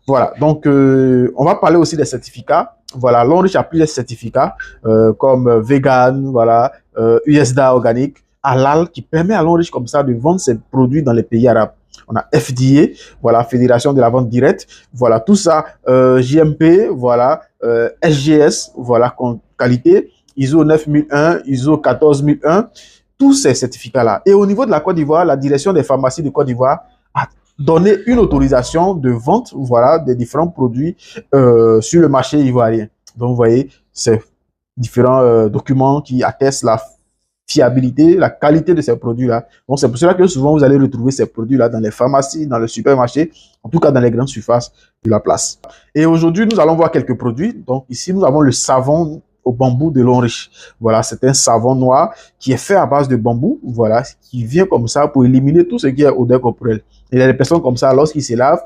Voilà, donc on va parler aussi des certificats. Voilà, Longreach a plusieurs certificats comme vegan, voilà, USDA organique, halal, qui permet à Longreach comme ça de vendre ses produits dans les pays arabes. On a FDA, voilà, Fédération de la vente directe, voilà, tout ça, JMP, voilà, SGS, voilà, qualité, ISO 9001, ISO 14001, tous ces certificats-là. Et au niveau de la Côte d'Ivoire, la direction des pharmacies de Côte d'Ivoire a donner une autorisation de vente, voilà, des différents produits sur le marché ivoirien. Donc, vous voyez, c'est différents documents qui attestent la fiabilité, la qualité de ces produits-là. Donc, c'est pour cela que souvent, vous allez retrouver ces produits-là dans les pharmacies, dans les supermarchés, en tout cas dans les grandes surfaces de la place. Et aujourd'hui, nous allons voir quelques produits. Donc, ici, nous avons le savon au bambou de Longreach. Voilà, c'est un savon noir qui est fait à base de bambou, voilà, qui vient comme ça pour éliminer tout ce qui est odeur corporelle. Il y a des personnes comme ça, lorsqu'ils se lavent,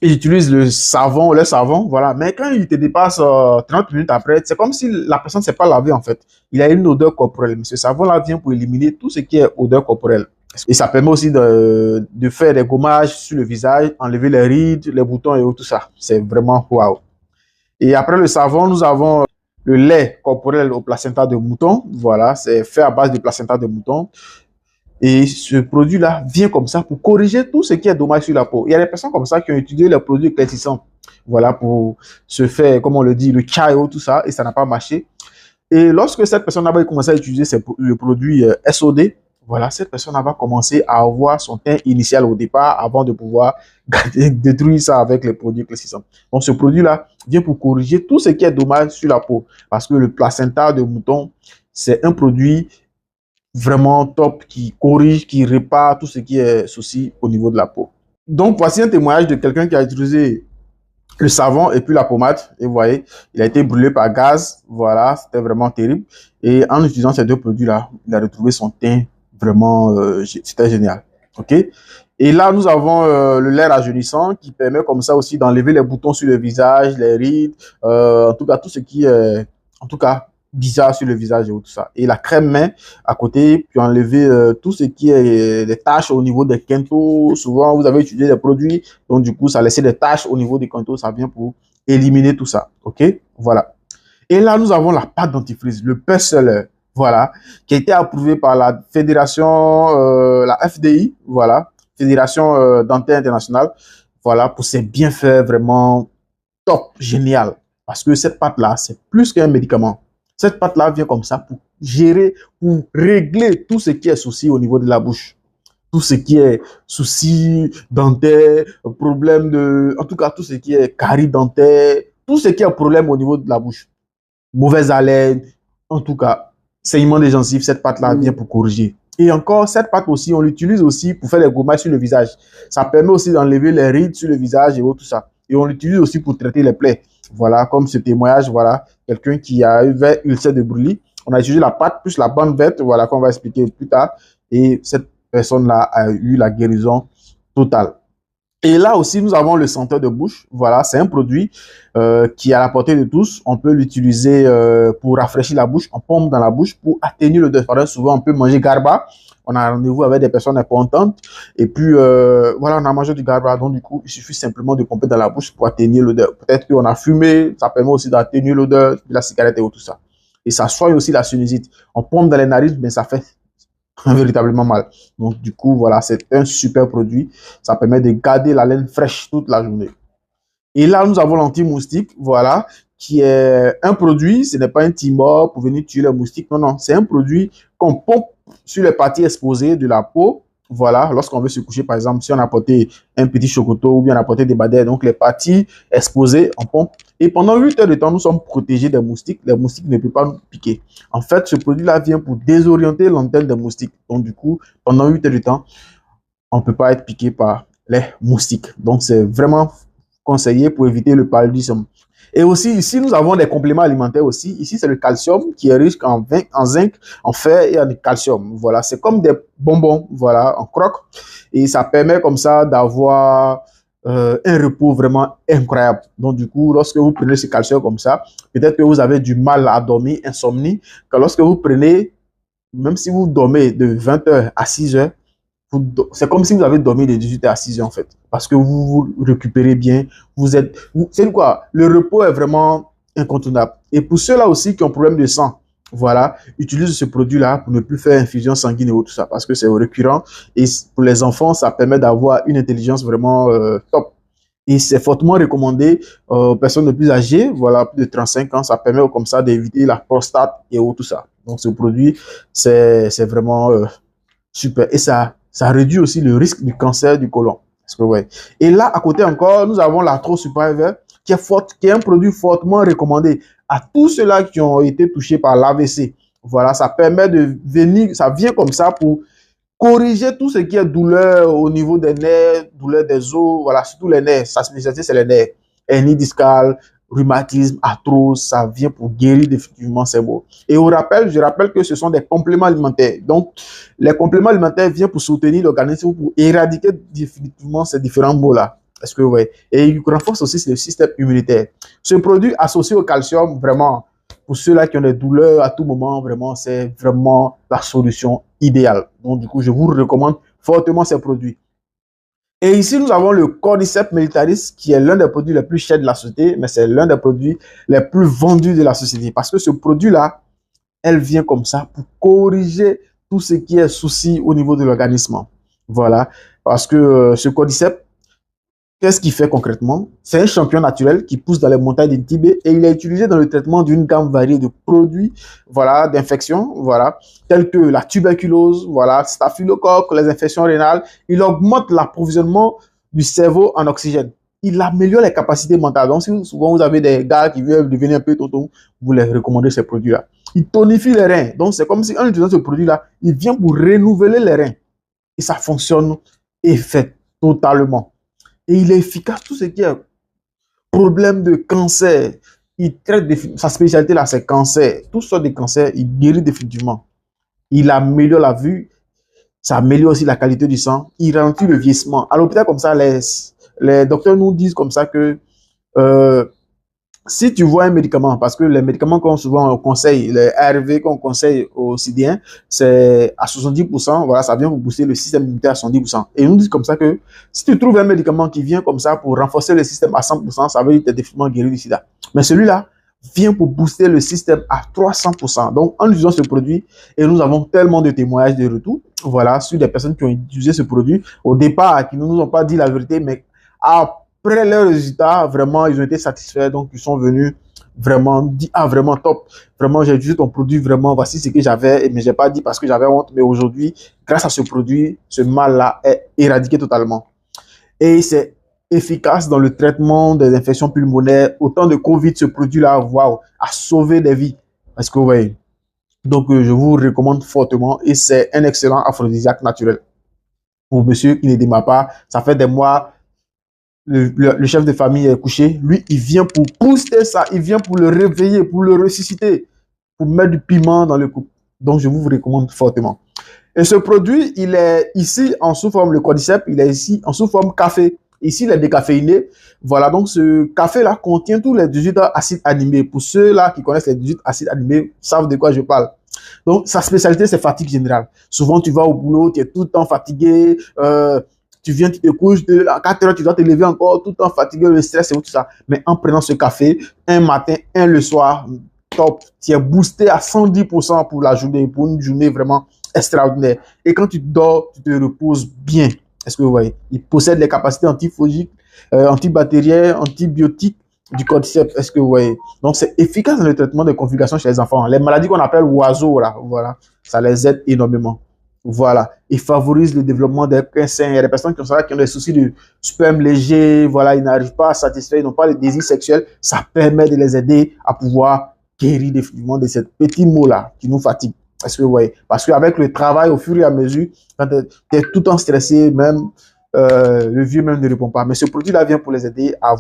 ils utilisent le savon, voilà. Mais quand il te dépasse 30 minutes après, c'est comme si la personne ne s'est pas lavée, en fait. Il a une odeur corporelle. Mais ce savon-là vient pour éliminer tout ce qui est odeur corporelle. Et ça permet aussi de faire des gommages sur le visage, enlever les rides, les boutons et tout ça. C'est vraiment waouh. Et après le savon, nous avons le lait corporel au placenta de mouton. Voilà, c'est fait à base de placenta de mouton. Et ce produit-là vient comme ça pour corriger tout ce qui est dommage sur la peau. Il y a des personnes comme ça qui ont utilisé les produits éclaircissants, voilà, pour se faire, comme on le dit, le chayo, tout ça, et ça n'a pas marché. Et lorsque cette personne va commencer à utiliser le produit SOD, voilà, cette personne va commencer à avoir son teint initial au départ avant de pouvoir détruire ça avec les produits éclaircissants. Donc, ce produit-là vient pour corriger tout ce qui est dommage sur la peau. Parce que le placenta de mouton, c'est un produit vraiment top qui corrige, qui répare tout ce qui est souci au niveau de la peau. Donc, voici un témoignage de quelqu'un qui a utilisé le savon et puis la pommade. Et vous voyez, il a été brûlé par gaz. Voilà, c'était vraiment terrible. Et en utilisant ces deux produits-là, il a retrouvé son teint vraiment, c'était génial. OK? Et là, nous avons le lait rajeunissant qui permet comme ça aussi d'enlever les boutons sur le visage, les rides, en tout cas, tout ce qui est, en tout cas, bizarre sur le visage et tout ça. Et la crème main à côté, puis enlever tout ce qui est des taches au niveau des quintaux. Souvent, vous avez utilisé des produits, donc du coup, ça laissait des taches au niveau des quintaux. Ça vient pour éliminer tout ça. OK? Voilà. Et là, nous avons la pâte dentifrice, le best-seller, voilà, qui a été approuvé par la fédération, la FDI, voilà, Fédération dentaire internationale, voilà, pour ses bienfaits vraiment top, génial. Parce que cette pâte-là, c'est plus qu'un médicament. Cette pâte-là vient comme ça pour gérer, pour régler tout ce qui est souci au niveau de la bouche. Tout ce qui est souci dentaire, problème de, en tout cas, tout ce qui est carie dentaire, tout ce qui est problème au niveau de la bouche. Mauvaise haleine, en tout cas, saignement des gencives, cette pâte-là vient pour corriger. Et encore, cette pâte aussi, on l'utilise aussi pour faire les gommages sur le visage. Ça permet aussi d'enlever les rides sur le visage et tout ça. Et on l'utilise aussi pour traiter les plaies. Voilà, comme ce témoignage, voilà, quelqu'un qui a eu ulcère de brûlis. On a utilisé la pâte plus la bande verte, voilà, qu'on va expliquer plus tard. Et cette personne-là a eu la guérison totale. Et là aussi, nous avons le senteur de bouche. Voilà, c'est un produit qui est à la portée de tous. On peut l'utiliser pour rafraîchir la bouche. On pompe dans la bouche pour atténuer l'odeur. Souvent, on peut manger garba. On a rendez-vous avec des personnes importantes. Et puis, voilà, on a mangé du garba. Donc, du coup, il suffit simplement de pomper dans la bouche pour atténuer l'odeur. Peut-être qu'on a fumé. Ça permet aussi d'atténuer l'odeur de la cigarette et tout ça. Et ça soigne aussi la sinusite. On pompe dans les narines, mais ça fait véritablement mal. Donc, du coup, voilà, c'est un super produit. Ça permet de garder la laine fraîche toute la journée. Et là, nous avons l'anti-moustique, voilà, qui est un produit, ce n'est pas un timor pour venir tuer les moustiques. Non, non, c'est un produit qu'on pompe sur les parties exposées de la peau. Voilà, lorsqu'on veut se coucher, par exemple, si on a porté un petit chocoto ou bien on a porté des badets, donc les parties exposées, on pompe. Et pendant 8 heures de temps, nous sommes protégés des moustiques. Les moustiques ne peuvent pas nous piquer. En fait, ce produit-là vient pour désorienter l'antenne des moustiques. Donc, du coup, pendant 8 heures de temps, on ne peut pas être piqué par les moustiques. Donc, c'est vraiment conseillé pour éviter le paludisme. Et aussi, ici, nous avons des compléments alimentaires aussi. Ici, c'est le calcium qui est riche en zinc, en fer et en calcium. Voilà, c'est comme des bonbons, voilà, en croque. Et ça permet comme ça d'avoir un repos vraiment incroyable. Donc, du coup, lorsque vous prenez ce calcium comme ça, peut-être que vous avez du mal à dormir, insomnie. Que lorsque vous prenez, même si vous dormez de 20 heures à 6 heures, C'est comme si vous avez dormi de 18 à 6 heures en fait. Parce que vous vous récupérez bien. C'est quoi? Le repos est vraiment incontournable. Et pour ceux-là aussi qui ont problème de sang, voilà, utilisez ce produit-là pour ne plus faire infusion sanguine et tout ça. Parce que c'est récurrent. Et pour les enfants, ça permet d'avoir une intelligence vraiment top. Et c'est fortement recommandé aux personnes les plus âgées, voilà, plus de 35 ans. Ça permet comme ça d'éviter la prostate et tout ça. Donc ce produit, c'est vraiment super. Et ça réduit aussi le risque du cancer du côlon. Parce que, ouais. Et là, à côté encore, nous avons l'arthrose supérieure qui est un produit fortement recommandé à tous ceux-là qui ont été touchés par l'AVC. Voilà, ça permet de venir, ça vient comme ça pour corriger tout ce qui est douleur au niveau des nerfs, douleur des os, voilà, surtout les nerfs. Sa spécialité, c'est les nerfs. Hernie discale, rhumatisme, arthrose, ça vient pour guérir définitivement ces maux. Et je rappelle que ce sont des compléments alimentaires. Donc, les compléments alimentaires viennent pour soutenir l'organisme, pour éradiquer définitivement ces différents maux-là. Est-ce que ouais. Et il renforce aussi le système immunitaire. Ce produit associé au calcium, vraiment, pour ceux-là qui ont des douleurs à tout moment, vraiment, c'est vraiment la solution idéale. Donc, du coup, je vous recommande fortement ces produits. Et ici, nous avons le Cordyceps militaris, qui est l'un des produits les plus chers de la société, mais c'est l'un des produits les plus vendus de la société. Parce que ce produit-là, elle vient comme ça pour corriger tout ce qui est souci au niveau de l'organisme. Voilà. Parce que ce Cordyceps, qu'est-ce qu'il fait concrètement? C'est un champignon naturel qui pousse dans les montagnes du Tibet et il est utilisé dans le traitement d'une gamme variée de produits, voilà, d'infections, voilà, tels que la tuberculose, voilà, staphylocoque, les infections rénales. Il augmente l'approvisionnement du cerveau en oxygène. Il améliore les capacités mentales. Donc, si souvent vous avez des gars qui veulent devenir un peu tonton, vous les recommandez ces produits-là. Il tonifie les reins. Donc, c'est comme si en utilisant ce produit-là, il vient pour renouveler les reins. Et ça fonctionne et fait totalement. Et il est efficace, tout ce qui est problème de cancer. Il traite sa spécialité là, c'est cancer. Toutes sortes de cancers, il guérit définitivement. Il améliore la vue, ça améliore aussi la qualité du sang, il ralentit le vieillissement. À l'hôpital, comme ça, les docteurs nous disent comme ça que si tu vois un médicament, parce que les médicaments qu'on souvent on conseille, les ARV qu'on conseille aux Sidiens, c'est à 70%, voilà, ça vient pour booster le système immunitaire à 70%. Et ils nous disent comme ça que si tu trouves un médicament qui vient comme ça pour renforcer le système à 100%, ça veut dire que tu es définitivement guéri du sida. Mais celui-là vient pour booster le système à 300%. Donc, en utilisant ce produit, et nous avons tellement de témoignages de retour, voilà, sur des personnes qui ont utilisé ce produit, au départ, qui ne nous ont pas dit la vérité, mais après leurs résultats, vraiment, ils ont été satisfaits. Donc, ils sont venus vraiment dire, ah, vraiment top. Vraiment, j'ai utilisé ton produit, vraiment, voici ce que j'avais. Mais j'ai pas dit parce que j'avais honte. Mais aujourd'hui, grâce à ce produit, ce mal-là est éradiqué totalement. Et c'est efficace dans le traitement des infections pulmonaires. Autant de Covid, ce produit-là, waouh, a sauvé des vies. Parce que, ouais. Donc, je vous recommande fortement. Et c'est un excellent aphrodisiaque naturel. Pour monsieur qui ne démarre pas, ça fait des mois. Le chef de famille est couché, lui, il vient pour booster ça, il vient pour le réveiller, pour le ressusciter, pour mettre du piment dans le couple. Donc, je vous recommande fortement. Et ce produit, il est ici en sous forme, le cordyceps, il est ici en sous forme café. Ici, il est décaféiné. Voilà, donc ce café-là contient tous les 18 acides aminés. Pour ceux-là qui connaissent les 18 acides aminés, savent de quoi je parle. Donc, sa spécialité, c'est fatigue générale. Souvent, tu vas au boulot, tu es tout le temps fatigué, tu viens, tu te couches, à 4 heures, tu dois te lever encore, tout le temps fatigué, le stress et tout ça. Mais en prenant ce café, un matin, un le soir, top, tu es boosté à 110% pour la journée, pour une journée vraiment extraordinaire. Et quand tu dors, tu te reposes bien. Est-ce que vous voyez? Il possède les capacités antifongiques, antibactériennes, antibiotiques du cordyceps. Est-ce que vous voyez? Donc, c'est efficace dans le traitement des complications chez les enfants. Les maladies qu'on appelle oiseaux, là, voilà, ça les aide énormément. Voilà, il favorise le développement des cancers. Il y a des personnes qui ont des soucis de sperme léger, voilà, ils n'arrivent pas à satisfaire, ils n'ont pas de désir sexuel. Ça permet de les aider à pouvoir guérir définitivement de ces petits maux-là qui nous fatiguent. Est-ce que vous voyez? Parce qu'avec le travail, au fur et à mesure, quand tu es tout le temps stressé, même le vieux même ne répond pas. Mais ce produit-là vient pour les aider à